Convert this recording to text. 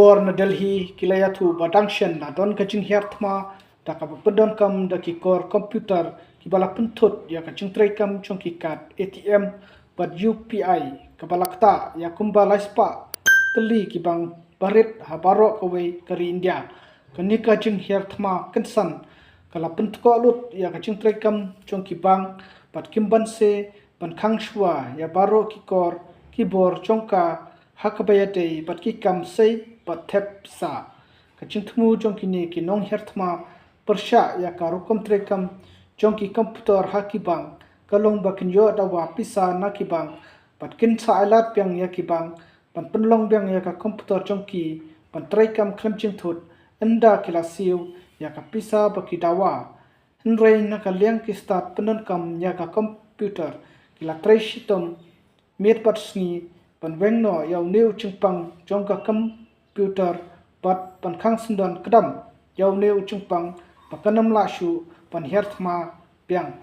bor na Delhi kilayatu badangshan na don kaching herthma da ka pedon kam da ki kor komputer ki bala puntut ya kaching tray kam chong ki card ATM bad UPI ka balakta ya kumba laispa teli ki bang barit habaro kawai kari India kani kaching herthma kensan kala puntko lut ya kaching tray kam chong ki bang bad kimban se ban khang shwa ya baro ki kor ki bor chongka hakabayate bat ki kam sei bat thep sa kaching thmu jong ki ne ki nong herthma persha ya karukom trekam jong ki komputer hakibang kalong bakin yo da wa pisa na ki bang bat kin sa alat pyang ya ki bang pan penlong byang ya ka komputer jong ki pan trekam klemching thut enda kilasiu ya ka pisa baki dawa henrei na ka liang ki start penon kam ya ka komputer kila treshitom met pat sni pan wengno yaw new chingpang jongka computer pat pan khang sindon kadam yaw new chingpang pakanam la shu pan herthma piang